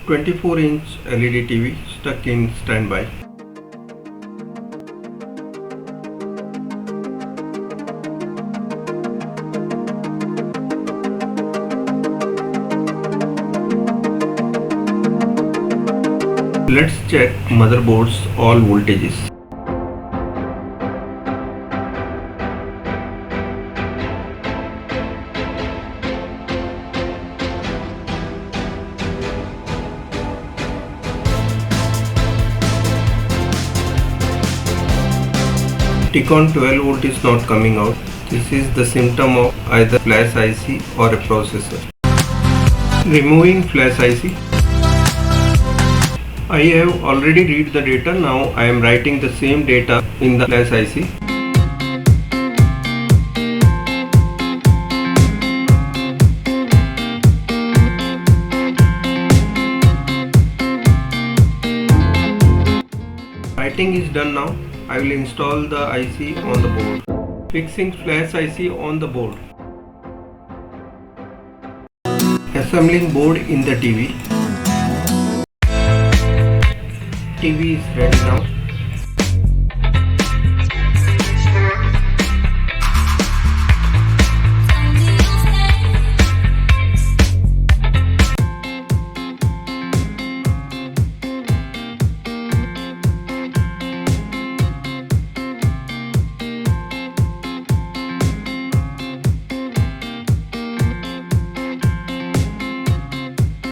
24-inch LED TV stuck in standby. Let's check motherboard's all voltages. VIDEOCON 12 volt is not coming out. This is the symptom of either flash IC or a processor. Removing flash IC. I have already read the data. Now I am writing the same data in the flash IC. Writing is done now. I will install the IC on the board. Fixing flash IC on the board. Assembling board in the TV. TV is ready now.